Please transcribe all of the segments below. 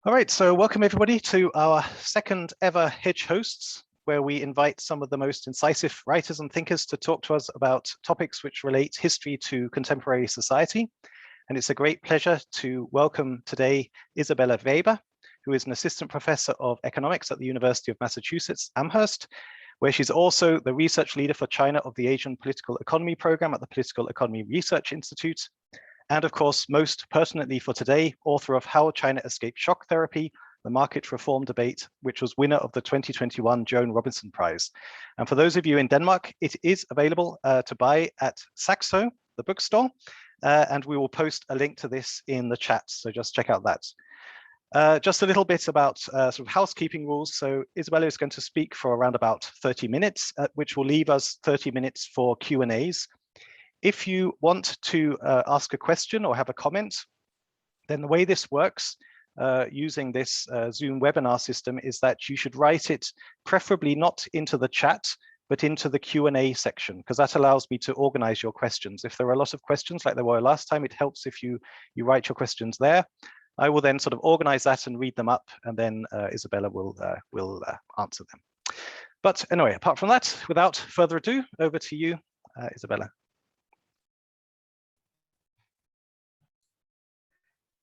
All right, so welcome everybody to our second ever HEDG Hosts, where we invite some of the most incisive writers and thinkers to talk to us about topics which relate history to contemporary society. And it's a great pleasure to welcome today Isabella Weber, who is an assistant professor of economics at the University of Massachusetts Amherst, where she's also the research leader for China of the Asian Political Economy Program at the Political Economy Research Institute. And of course, most pertinently for today, author of How China Escaped Shock Therapy, the Market Reform Debate, which was winner of the 2021 Joan Robinson Prize. And for those of you in Denmark, it is available to buy at Saxo, the bookstore, and we will post a link to this in the chat, so just check out that. Just a little bit about sort of housekeeping rules. So Isabella is going to speak for around about 30 minutes, which will leave us 30 minutes for Q&As. If you want to ask a question or have a comment, then the way this works using this Zoom webinar system is that you should write it preferably not into the chat, but into the Q&A section, because that allows me to organize your questions. If there are a lot of questions like there were last time, it helps if you write your questions there. I will then sort of organize that and read them up, and then Isabella will answer them. But anyway, apart from that, without further ado, over to you, Isabella.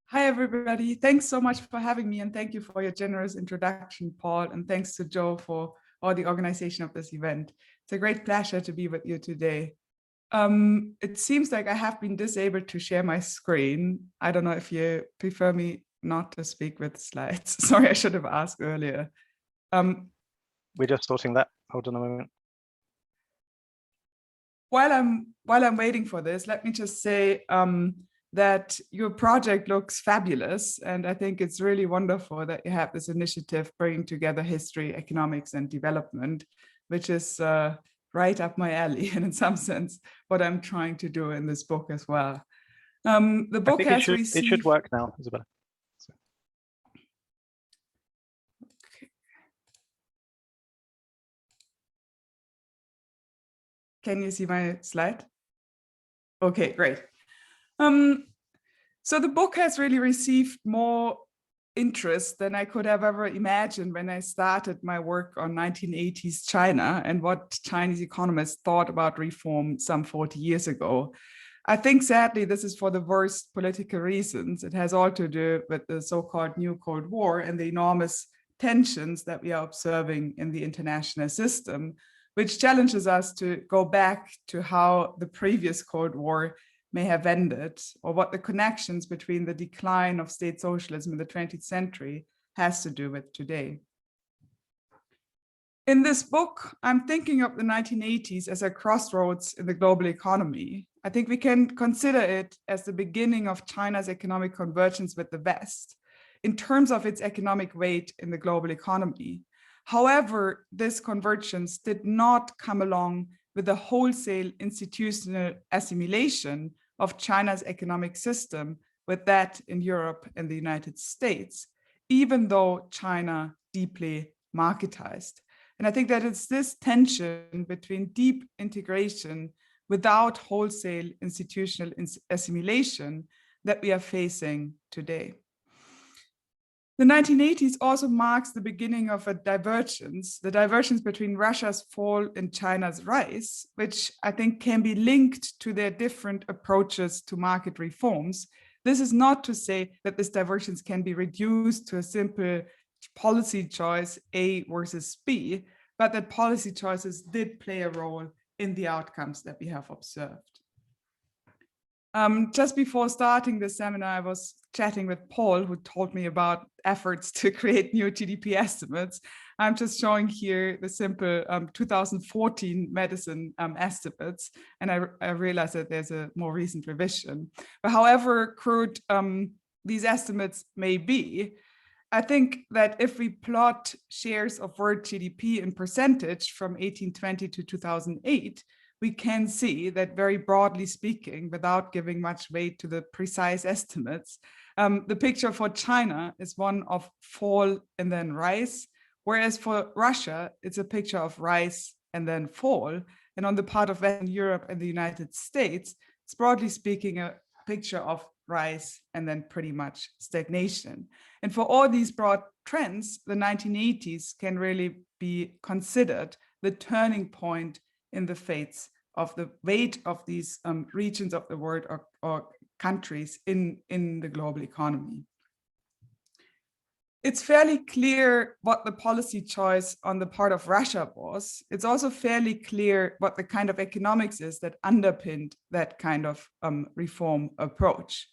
Hi, everybody. Thanks so much for having me, and thank you for your generous introduction, Paul, and thanks to Joe for all the organization of this event. It's a great pleasure to be with you today. It seems like I have been disabled to share my screen. I don't know if you prefer me not to speak with slides. Sorry, I should have asked earlier. We're just sorting that. Hold on a moment. While I'm waiting for this, let me just say that your project looks fabulous. And I think it's really wonderful that you have this initiative bringing together history, economics, and development, which is right up my alley, and in some sense, what I'm trying to do in this book as well. The book has received... It should work now, Isabella. Okay. Can you see my slide? Okay, great. So the book has really received more interest than I could have ever imagined when I started my work on 1980s China and what Chinese economists thought about reform some 40 years ago. I think sadly this is for the worst political reasons. It has all to do with the so-called new Cold War and the enormous tensions that we are observing in the international system, which challenges us to go back to how the previous Cold War may have ended, or what the connections between the decline of state socialism in the 20th century has to do with today. In this book, I'm thinking of the 1980s as a crossroads in the global economy. I think we can consider it as the beginning of China's economic convergence with the West in terms of its economic weight in the global economy. However, this convergence did not come along with a wholesale institutional assimilation of China's economic system with that in Europe and the United States, even though China deeply marketized. And I think that it's this tension between deep integration without wholesale institutional assimilation that we are facing today. The 1980s also marks the beginning of a divergence, the divergence between Russia's fall and China's rise, which I think can be linked to their different approaches to market reforms. This is not to say that this divergence can be reduced to a simple policy choice A versus B, but that policy choices did play a role in the outcomes that we have observed. Just before starting the seminar, I was chatting with Paul, who told me about efforts to create new GDP estimates. I'm just showing here the simple 2014 medicine estimates, and I realized that there's a more recent revision. But however crude these estimates may be, I think that if we plot shares of world GDP in percentage from 1820 to 2008, we can see that very broadly speaking, without giving much weight to the precise estimates, the picture for China is one of fall and then rise, whereas for Russia, it's a picture of rise and then fall. And on the part of Western Europe and the United States, it's broadly speaking a picture of rise, and then pretty much stagnation. And for all these broad trends, the 1980s can really be considered the turning point in the fates of the weight of these regions of the world or countries in the global economy. It's fairly clear what the policy choice on the part of Russia was. It's also fairly clear what the kind of economics is that underpinned that kind of reform approach.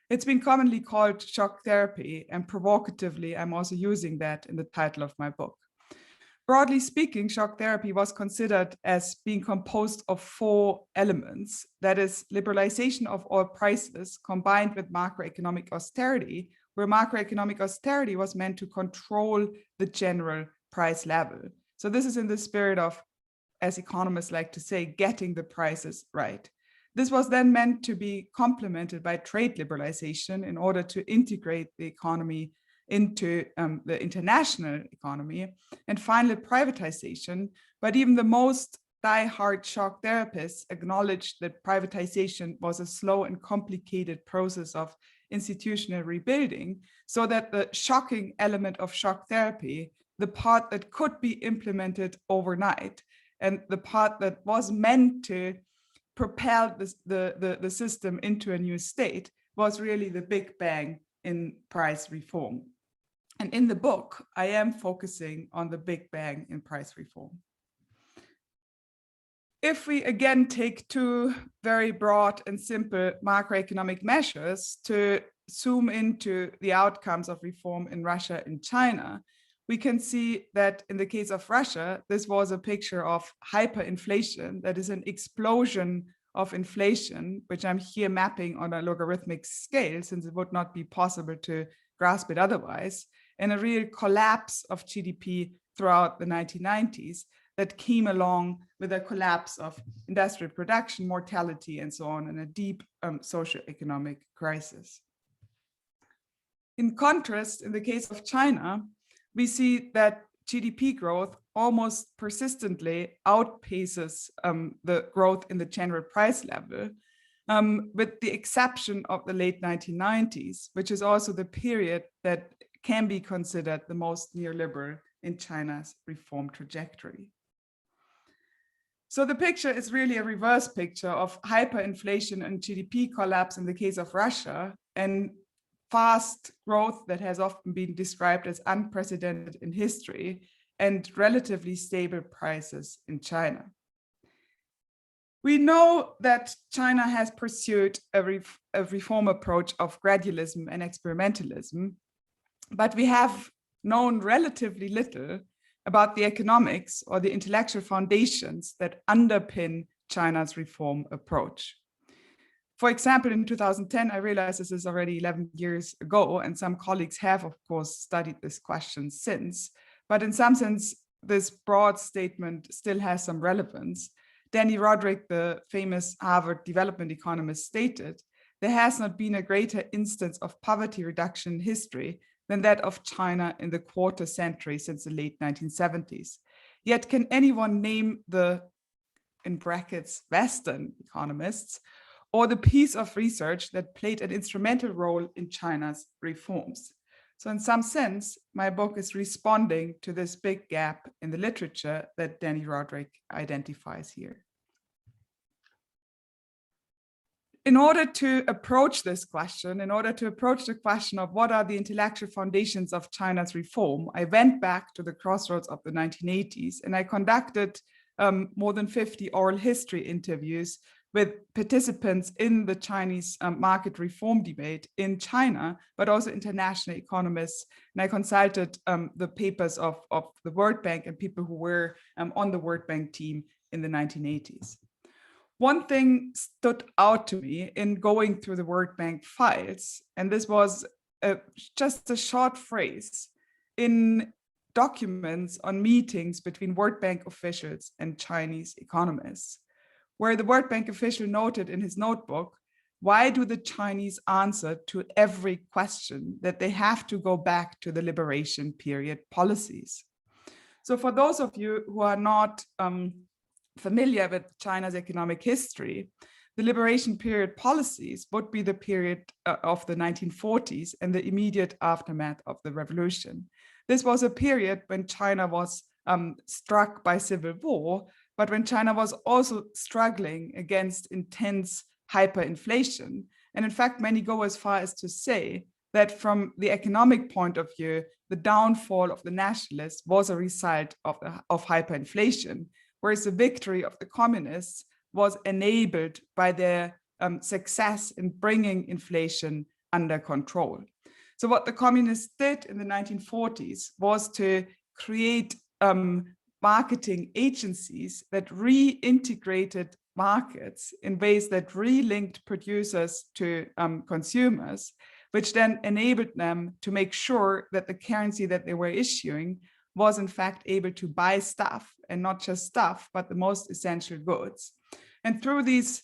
It's been commonly called shock therapy, and provocatively, I'm also using that in the title of my book. Broadly speaking, shock therapy was considered as being composed of 4 elements. That is, liberalization of oil prices combined with macroeconomic austerity, where macroeconomic austerity was meant to control the general price level. So this is in the spirit of, as economists like to say, getting the prices right. This was then meant to be complemented by trade liberalization in order to integrate the economy into the international economy, and finally privatization. But even the most die-hard shock therapists acknowledged that privatization was a slow and complicated process of institutional rebuilding, so that the shocking element of shock therapy, the part that could be implemented overnight, and the part that was meant to propel the system into a new state, was really the big bang in price reform. And in the book, I am focusing on the big bang in price reform. If we again take 2 very broad and simple macroeconomic measures to zoom into the outcomes of reform in Russia and China, we can see that in the case of Russia, this was a picture of hyperinflation, that is an explosion of inflation, which I'm here mapping on a logarithmic scale, since it would not be possible to grasp it otherwise, and a real collapse of GDP throughout the 1990s that came along with a collapse of industrial production, mortality, and so on, and a deep socioeconomic crisis. In contrast, in the case of China, we see that GDP growth almost persistently outpaces the growth in the general price level, with the exception of the late 1990s, which is also the period that can be considered the most neoliberal in China's reform trajectory. So the picture is really a reverse picture of hyperinflation and GDP collapse in the case of Russia, and fast growth that has often been described as unprecedented in history, and relatively stable prices in China. We know that China has pursued a reform approach of gradualism and experimentalism, but we have known relatively little about the economics or the intellectual foundations that underpin China's reform approach. For example, in 2010, I realized this is already 11 years ago, and some colleagues have, of course, studied this question since, but in some sense, this broad statement still has some relevance. Danny Roderick, the famous Harvard development economist, stated, "There has not been a greater instance of poverty reduction in history than that of China in the quarter century since the late 1970s. Yet can anyone name the, in brackets, Western economists, or the piece of research that played an instrumental role in China's reforms?" So in some sense, my book is responding to this big gap in the literature that Danny Roderick identifies here. In order to approach this question, in order to approach the question of what are the intellectual foundations of China's reform, I went back to the crossroads of the 1980s, and I conducted more than 50 oral history interviews with participants in the Chinese market reform debate in China, but also international economists. And I consulted the papers of the World Bank and people who were on the World Bank team in the 1980s. One thing stood out to me in going through the World Bank files, and this was just a short phrase in documents on meetings between World Bank officials and Chinese economists, where the World Bank official noted in his notebook, "Why do the Chinese answer to every question that they have to go back to the liberation period policies?" So for those of you who are not familiar with China's economic history, the liberation period policies would be the period of the 1940s and the immediate aftermath of the revolution. This was a period when China was struck by civil war, but when China was also struggling against intense hyperinflation. And in fact, many go as far as to say that from the economic point of view, the downfall of the nationalists was a result of hyperinflation, whereas the victory of the communists was enabled by their success in bringing inflation under control. So what the communists did in the 1940s was to create marketing agencies that reintegrated markets in ways that relinked producers to consumers, which then enabled them to make sure that the currency that they were issuing was in fact able to buy stuff, and not just stuff, but the most essential goods. And through these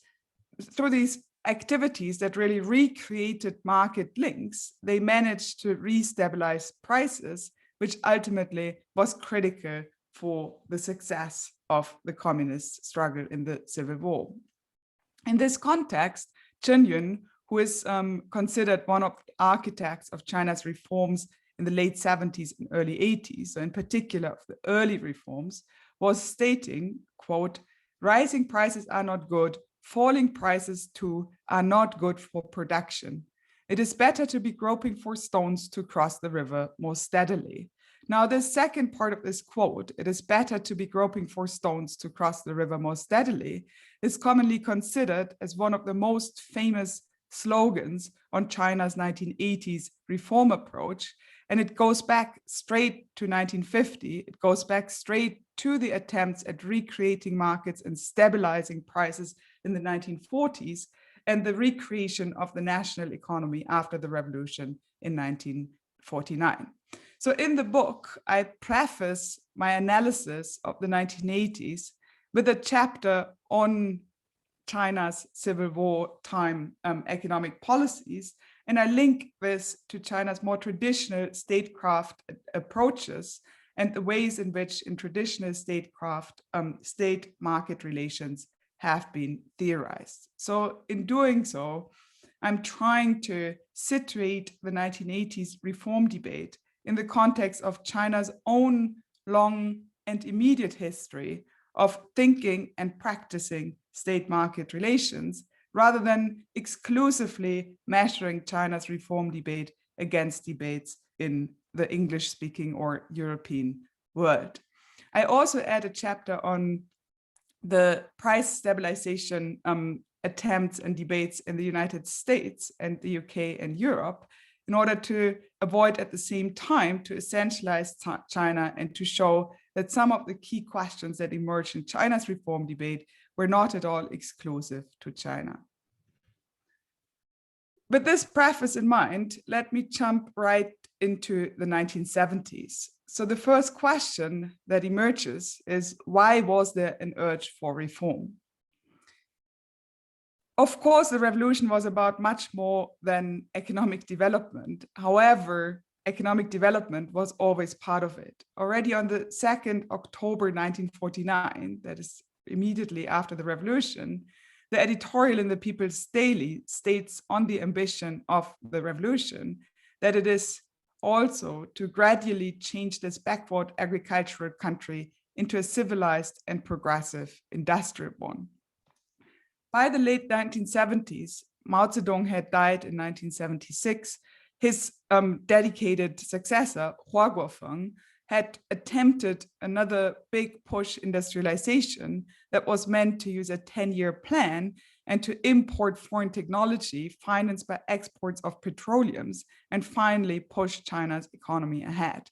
activities that really recreated market links, they managed to restabilize prices, which ultimately was critical for the success of the communist struggle in the Civil War. In this context, Chen Yun, who is considered one of the architects of China's reforms in the late 70s and early 80s, so in particular of the early reforms, was stating, quote, "Rising prices are not good, falling prices too are not good for production. It is better to be groping for stones to cross the river more steadily." Now, the second part of this quote, "it is better to be groping for stones to cross the river more steadily," is commonly considered as one of the most famous slogans on China's 1980s reform approach. And it goes back straight to 1950. It goes back straight to the attempts at recreating markets and stabilizing prices in the 1940s, and the recreation of the national economy after the revolution in 1949. So in the book, I preface my analysis of the 1980s with a chapter on China's Civil War time economic policies, and I link this to China's more traditional statecraft approaches and the ways in which in traditional statecraft, state-market relations have been theorized. So in doing so, I'm trying to situate the 1980s reform debate in the context of China's own long and immediate history of thinking and practicing state-market relations, rather than exclusively measuring China's reform debate against debates in the English-speaking or European world. I also add a chapter on the price stabilization attempts and debates in the United States and the UK and Europe, in order to avoid at the same time to essentialize China and to show that some of the key questions that emerged in China's reform debate were not at all exclusive to China. With this preface in mind, let me jump right into the 1970s. So the first question that emerges is, why was there an urge for reform? Of course, the revolution was about much more than economic development. However, economic development was always part of it. Already on the 2nd October 1949, that is immediately after the revolution, the editorial in the People's Daily states on the ambition of the revolution that it is also to gradually change this backward agricultural country into a civilized and progressive industrial one. By the late 1970s, Mao Zedong had died in 1976. His dedicated successor, Hua Guofeng, had attempted another big push industrialization that was meant to use a 10-year plan and to import foreign technology financed by exports of petroleums and finally push China's economy ahead.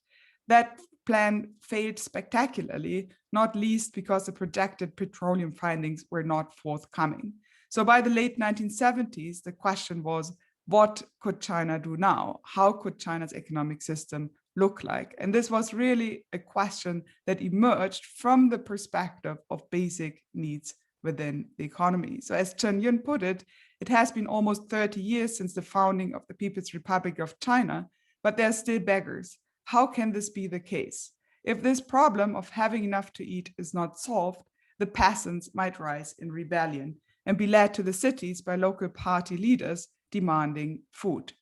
That plan failed spectacularly, not least because the projected petroleum findings were not forthcoming. So by the late 1970s, the question was, what could China do now? How could China's economic system look like? And this was really a question that emerged from the perspective of basic needs within the economy. So as Chen Yun put it, it has been almost 30 years since the founding of the People's Republic of China, but there are still beggars. How can this be the case? If this problem of having enough to eat is not solved, the peasants might rise in rebellion. and be led to the cities by local party leaders demanding food.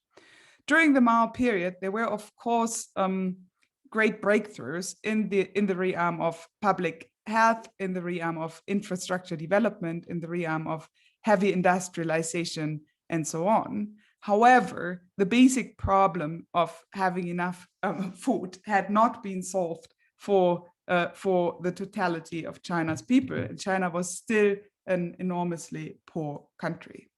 During the Mao period, there were, of course, great breakthroughs in the realm of public health, in the realm of infrastructure development, in the realm of heavy industrialization, and so on. However, the basic problem of having enough food had not been solved for the totality of China's people. And China was still an enormously poor country.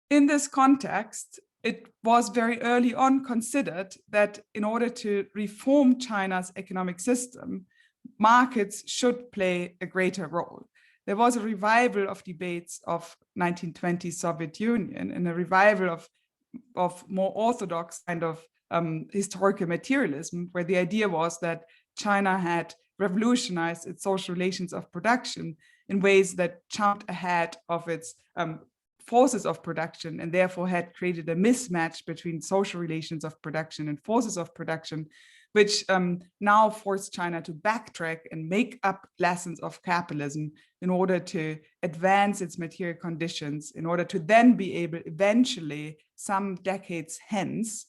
In this context, it was very early on considered that in order to reform China's economic system, markets should play a greater role. There was a revival of debates of 1920 Soviet Union and a revival of more orthodox kind of historical materialism, where the idea was that China had revolutionized its social relations of production in ways that jumped ahead of its forces of production, and therefore had created a mismatch between social relations of production and forces of production, which now forced China to backtrack and make up lessons of capitalism in order to advance its material conditions, in order to then be able eventually, some decades hence,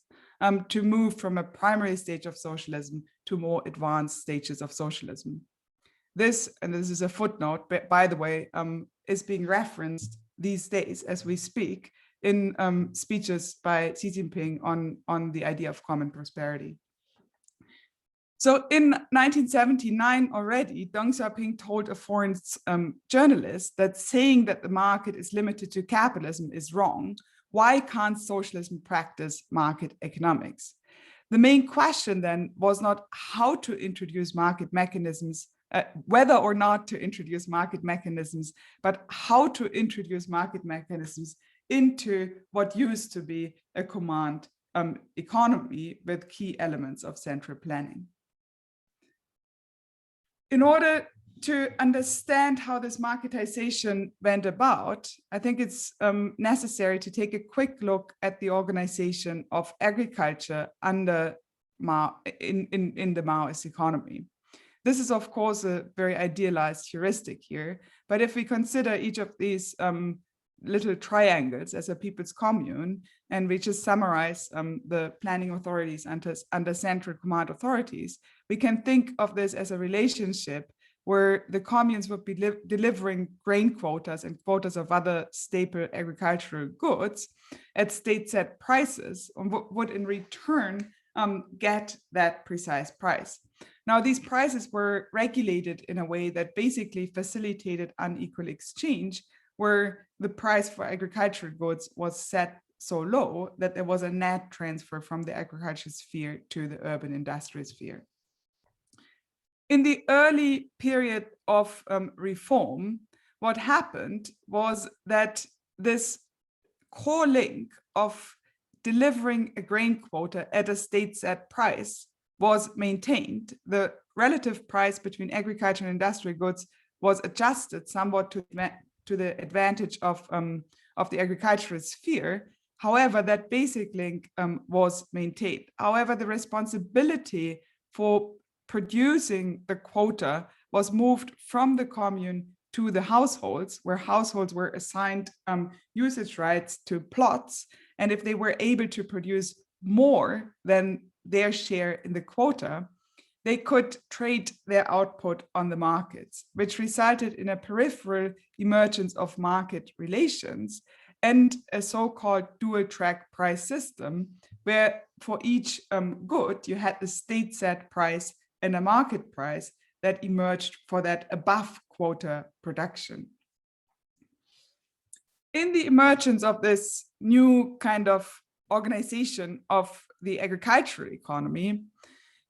to move from a primary stage of socialism to more advanced stages of socialism. This, and this is a footnote, but by the way, is being referenced these days as we speak in speeches by Xi Jinping on the idea of common prosperity. So in 1979 already, Deng Xiaoping told a foreign journalist that saying that the market is limited to capitalism is wrong. Why can't socialism practice market economics? The main question then was not how to introduce market mechanisms, whether or not to introduce market mechanisms, but how to introduce market mechanisms into what used to be a command economy with key elements of central planning. In order to understand how this marketization went about, I think it's necessary to take a quick look at the organization of agriculture under in the Maoist economy. This is, of course, a very idealized heuristic here, but if we consider each of these little triangles as a people's commune, and we just summarize the planning authorities under central command authorities, we can think of this as a relationship where the communes would be delivering grain quotas and quotas of other staple agricultural goods at state-set prices, and would in return get that precise price. Now, these prices were regulated in a way that basically facilitated unequal exchange, where the price for agricultural goods was set so low that there was a net transfer from the agricultural sphere to the urban industrial sphere. In the early period of reform, what happened was that this core link of delivering a grain quota at a state-set price was maintained. The relative price between agricultural and industrial goods was adjusted somewhat to the advantage of the agricultural sphere. However, that basic link was maintained. However, the responsibility for producing the quota was moved from the commune to the households, where households were assigned usage rights to plots. And if they were able to produce more than their share in the quota, they could trade their output on the markets, which resulted in a peripheral emergence of market relations and a so-called dual-track price system, where for each good, you had the state-set price and a market price that emerged for that above quota production. In the emergence of this new kind of organization of the agricultural economy,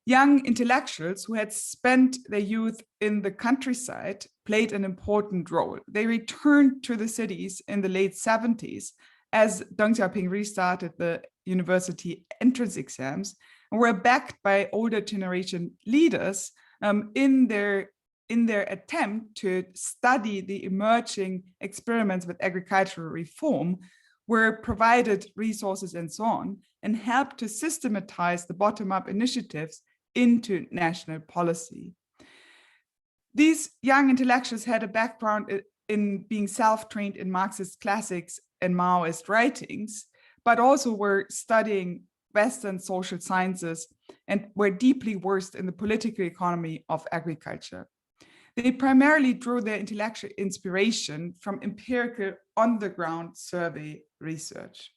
young intellectuals who had spent their youth in the countryside played an important role. They returned to the cities in the late 70s as Deng Xiaoping restarted the university entrance exams, and were backed by older generation leaders in their attempt to study the emerging experiments with agricultural reform, were provided resources and so on, and helped to systematize the bottom-up initiatives into national policy. These young intellectuals had a background in being self-trained in Marxist classics and Maoist writings, but also were studying Western social sciences and were deeply versed in the political economy of agriculture. They primarily drew their intellectual inspiration from empirical on-the-ground survey research.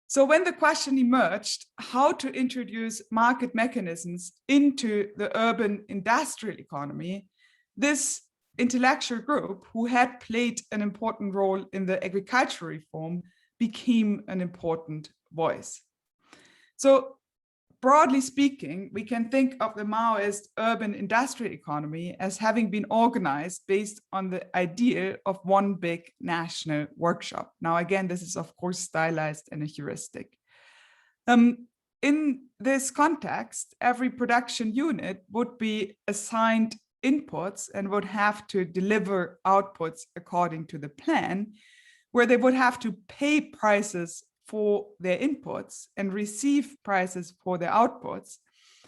So when the question emerged how to introduce market mechanisms into the urban industrial economy, this intellectual group, who had played an important role in the agricultural reform, became an important voice. So broadly speaking, we can think of the Maoist urban industrial economy as having been organized based on the idea of one big national workshop. Now, again, this is of course stylized and a heuristic. In this context, every production unit would be assigned inputs and would have to deliver outputs according to the plan, where they would have to pay prices for their inputs and receive prices for their outputs.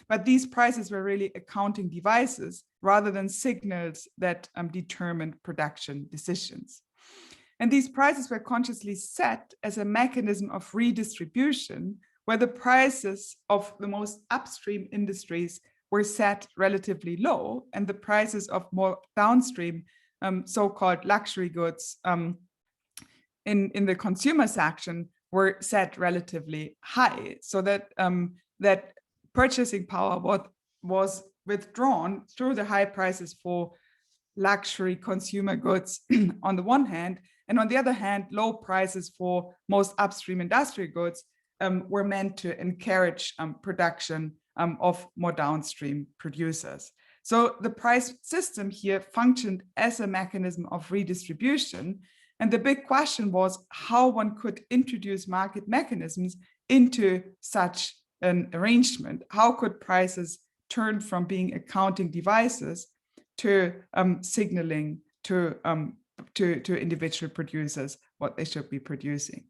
But these prices were really accounting devices rather than signals that determined production decisions. And these prices were consciously set as a mechanism of redistribution, where the prices of the most upstream industries were set relatively low, and the prices of more downstream so-called luxury goods in the consumer section were set relatively high, so that that purchasing power was withdrawn through the high prices for luxury consumer goods on the one hand, and on the other hand, low prices for most upstream industrial goods were meant to encourage production of more downstream producers. So the price system here functioned as a mechanism of redistribution. And the big question was how one could introduce market mechanisms into such an arrangement. How could prices turn from being accounting devices to signaling to individual producers what they should be producing?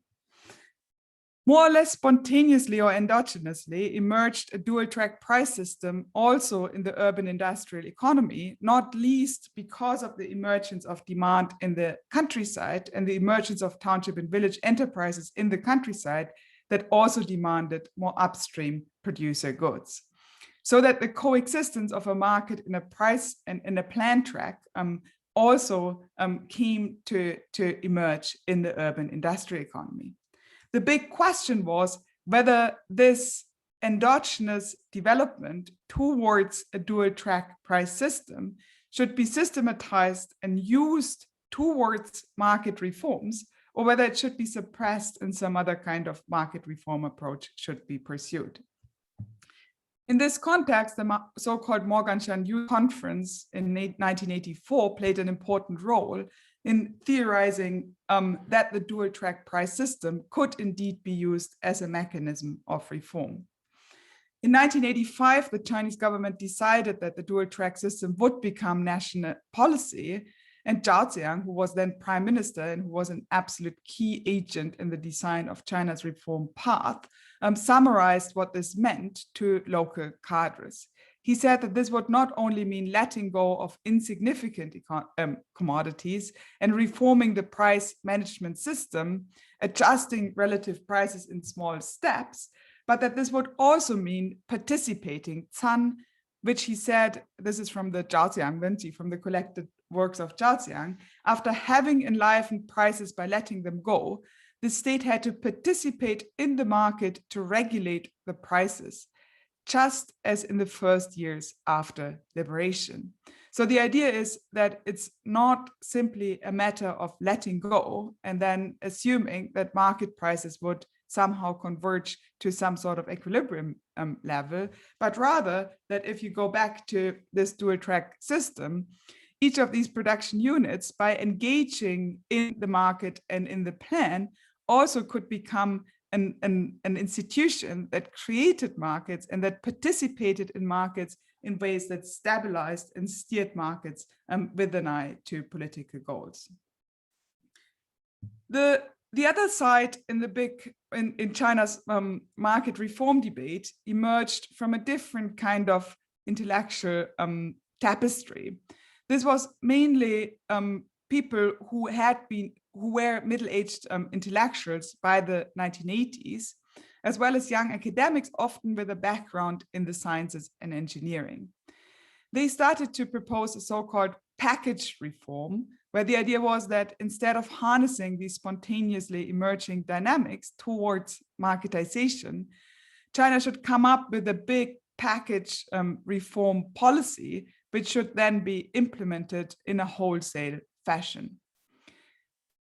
More or less spontaneously or endogenously emerged a dual-track price system also in the urban industrial economy, not least because of the emergence of demand in the countryside and the emergence of township and village enterprises in the countryside that also demanded more upstream producer goods. So that the coexistence of a market in a price and in a plan track also came to emerge in the urban industrial economy. The big question was whether this endogenous development towards a dual-track price system should be systematized and used towards market reforms, or whether it should be suppressed and some other kind of market reform approach should be pursued. In this context, the so-called Moganshan Youth Conference in 1984 played an important role in theorizing that the dual-track price system could indeed be used as a mechanism of reform. In 1985, the Chinese government decided that the dual-track system would become national policy, and Zhao Ziyang, who was then prime minister and who was an absolute key agent in the design of China's reform path, summarized what this meant to local cadres. He said that this would not only mean letting go of insignificant commodities and reforming the price management system, adjusting relative prices in small steps, but that this would also mean participating, Can, which he said, this is from the Zhao Ziyang Wenji, from the collected works of Zhao Ziyang, after having enlivened prices by letting them go, the state had to participate in the market to regulate the prices, just as in the first years after liberation. So the idea is that it's not simply a matter of letting go and then assuming that market prices would somehow converge to some sort of equilibrium level, but rather that if you go back to this dual-track system, each of these production units, by engaging in the market and in the plan, also could become an institution that created markets and that participated in markets in ways that stabilized and steered markets with an eye to political goals. The other side in China's market reform debate emerged from a different kind of intellectual tapestry. This was mainly people who were middle-aged intellectuals by the 1980s, as well as young academics, often with a background in the sciences and engineering. They started to propose a so-called package reform, where the idea was that instead of harnessing these spontaneously emerging dynamics towards marketization, China should come up with a big package reform policy, which should then be implemented in a wholesale fashion.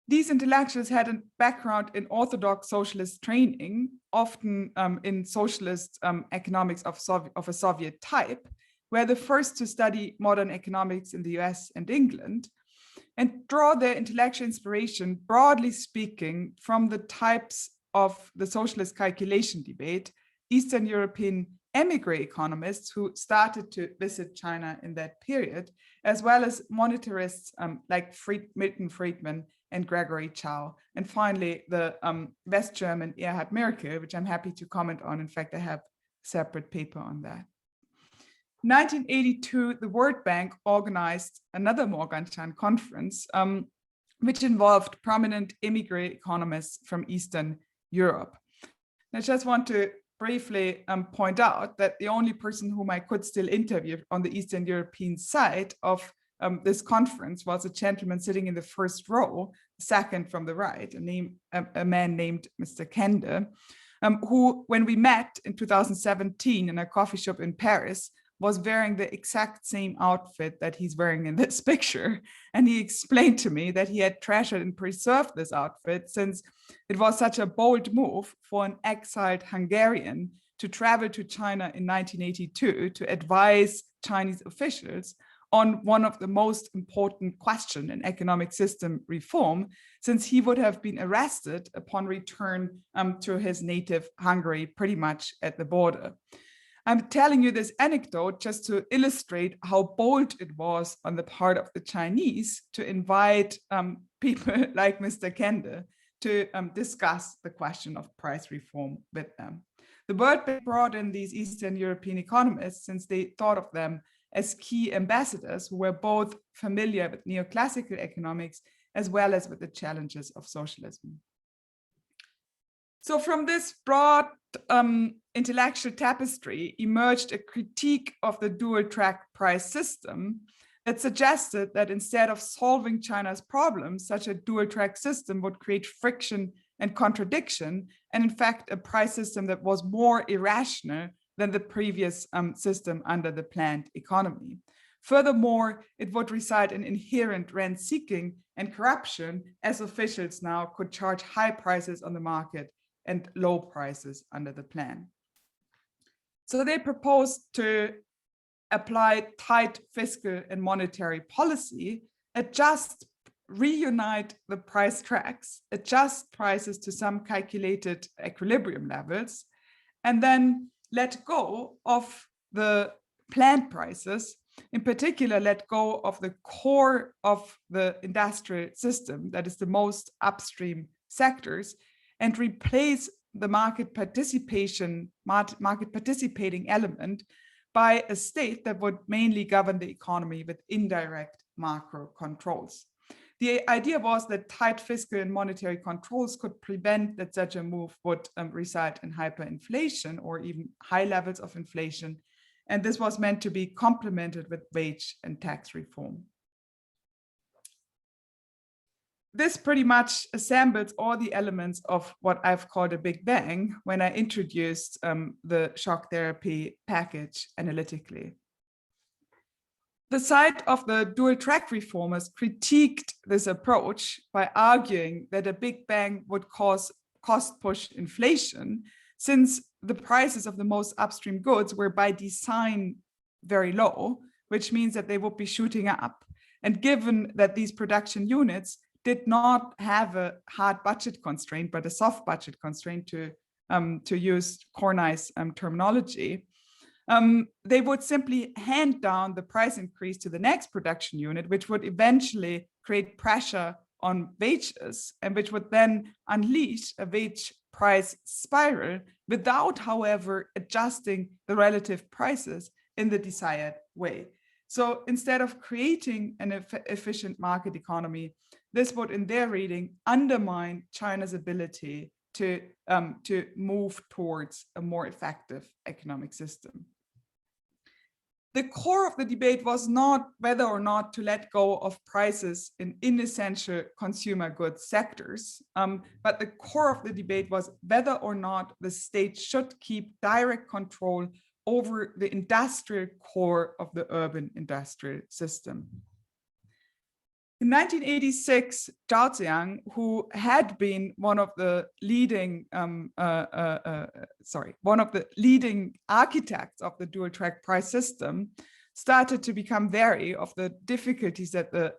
These intellectuals had a background in orthodox socialist training, often in socialist economics of a Soviet type, were the first to study modern economics in the US and England, and draw their intellectual inspiration, broadly speaking, from the types of the socialist calculation debate, Eastern European emigre economists who started to visit China in that period, as well as monetarists like Milton Friedman and Gregory Chow, and finally the West German Erhard Merkel, which I'm happy to comment on. In fact, I have a separate paper on that. In 1982, the World Bank organized another Moganshan conference, which involved prominent emigre economists from Eastern Europe. And I just want to briefly point out that the only person whom I could still interview on the Eastern European side of this conference was a gentleman sitting in the first row, second from the right, a man named Mr. Kende, who, when we met in 2017 in a coffee shop in Paris, was wearing the exact same outfit that he's wearing in this picture. And he explained to me that he had treasured and preserved this outfit since it was such a bold move for an exiled Hungarian to travel to China in 1982 to advise Chinese officials on one of the most important questions in economic system reform, since he would have been arrested upon return to his native Hungary, pretty much at the border. I'm telling you this anecdote just to illustrate how bold it was on the part of the Chinese to invite people like Mr. Kende to discuss the question of price reform with them. The World Bank brought in these Eastern European economists since they thought of them as key ambassadors who were both familiar with neoclassical economics as well as with the challenges of socialism. So from this broad intellectual tapestry emerged a critique of the dual-track price system that suggested that instead of solving China's problems, such a dual-track system would create friction and contradiction, and in fact, a price system that was more irrational than the previous system under the planned economy. Furthermore, it would result in inherent rent-seeking and corruption, as officials now could charge high prices on the market and low prices under the plan. So they proposed to apply tight fiscal and monetary policy, reunite the price tracks, adjust prices to some calculated equilibrium levels, and then let go of the planned prices, in particular, let go of the core of the industrial system, that is the most upstream sectors, and replace the market participating element by a state that would mainly govern the economy with indirect macro controls. The idea was that tight fiscal and monetary controls could prevent that such a move would result in hyperinflation or even high levels of inflation. And this was meant to be complemented with wage and tax reform. This pretty much assembles all the elements of what I've called a Big Bang when I introduced the shock therapy package analytically. The side of the dual track reformers critiqued this approach by arguing that a Big Bang would cause cost-push inflation, since the prices of the most upstream goods were by design very low, which means that they would be shooting up. And given that these production units did not have a hard budget constraint, but a soft budget constraint, to use Corney's terminology, they would simply hand down the price increase to the next production unit, which would eventually create pressure on wages and which would then unleash a wage price spiral without, however, adjusting the relative prices in the desired way. So instead of creating an efficient market economy, this would, in their reading, undermine China's ability to move towards a more effective economic system. The core of the debate was not whether or not to let go of prices in inessential consumer goods sectors, but the core of the debate was whether or not the state should keep direct control over the industrial core of the urban industrial system. In 1986, Zhao Ziyang, who had been one of the leading architects of the dual track price system, started to become wary of the difficulties that the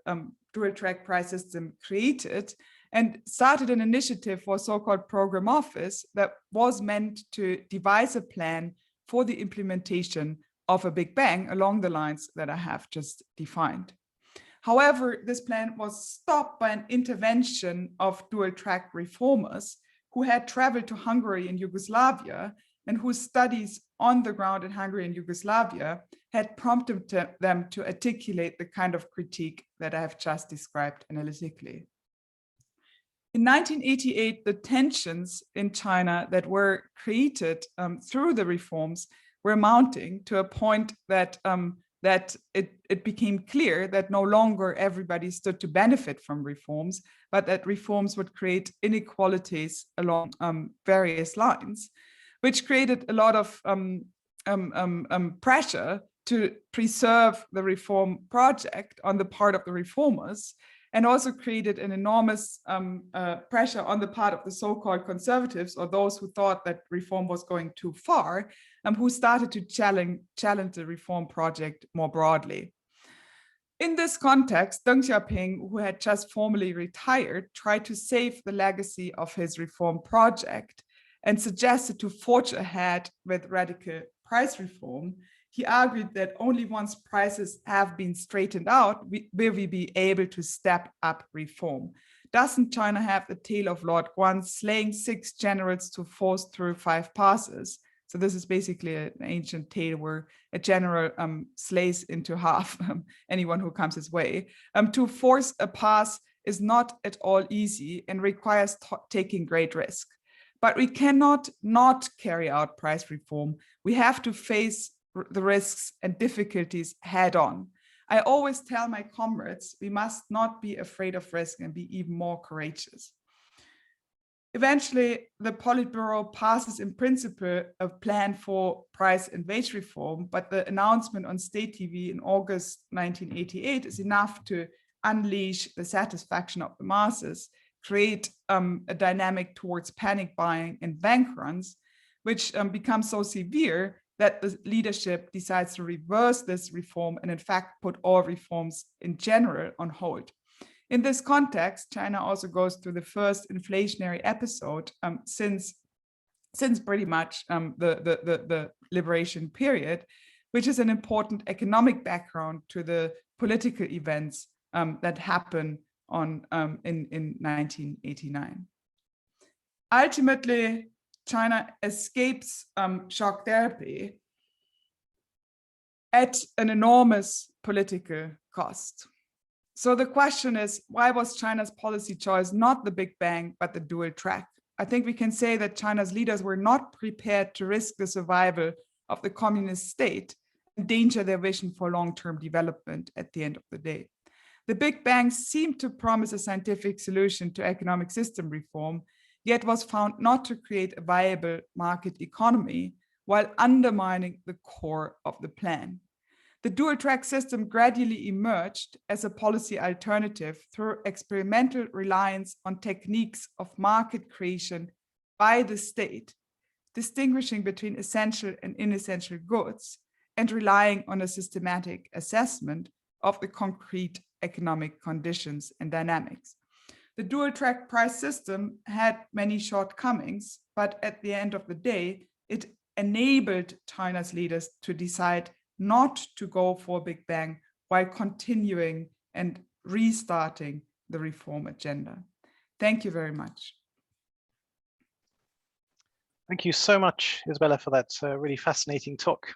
dual track price system created, and started an initiative for so-called program office that was meant to devise a plan for the implementation of a Big Bang along the lines that I have just defined. However, this plan was stopped by an intervention of dual track reformers who had traveled to Hungary and Yugoslavia, and whose studies on the ground in Hungary and Yugoslavia had prompted them to articulate the kind of critique that I have just described analytically. In 1988, the tensions in China that were created through the reforms were mounting to a point that it became clear that no longer everybody stood to benefit from reforms, but that reforms would create inequalities along various lines, which created a lot of pressure to preserve the reform project on the part of the reformers, and also created an enormous pressure on the part of the so-called conservatives, or those who thought that reform was going too far, who started to challenge the reform project more broadly. In this context, Deng Xiaoping, who had just formally retired, tried to save the legacy of his reform project and suggested to forge ahead with radical price reform. He argued that only once prices have been straightened out will we be able to step up reform. Doesn't China have the tale of Lord Guan slaying 6 generals to force through 5 passes? So this is basically an ancient tale where a general slays into half anyone who comes his way. To force a pass is not at all easy and requires taking great risk. But we cannot not carry out price reform. We have to face the risks and difficulties head on. I always tell my comrades, we must not be afraid of risk and be even more courageous. Eventually, the Politburo passes in principle a plan for price and wage reform, but the announcement on state TV in August 1988 is enough to unleash the satisfaction of the masses, create a dynamic towards panic buying and bank runs, which becomes so severe that the leadership decides to reverse this reform and in fact put all reforms in general on hold. In this context, China also goes through the first inflationary episode since pretty much the liberation period, which is an important economic background to the political events that happen in 1989. Ultimately, China escapes shock therapy at an enormous political cost. So the question is, why was China's policy choice not the Big Bang, but the dual track? I think we can say that China's leaders were not prepared to risk the survival of the communist state, endanger their vision for long-term development at the end of the day. The Big Bang seemed to promise a scientific solution to economic system reform, yet was found not to create a viable market economy while undermining the core of the plan. The dual track system gradually emerged as a policy alternative through experimental reliance on techniques of market creation by the state, distinguishing between essential and inessential goods, and relying on a systematic assessment of the concrete economic conditions and dynamics. The dual track price system had many shortcomings, but at the end of the day, it enabled China's leaders to decide not to go for a Big Bang while continuing and restarting the reform agenda. Thank you very much. Thank you so much, Isabella, for that really fascinating talk.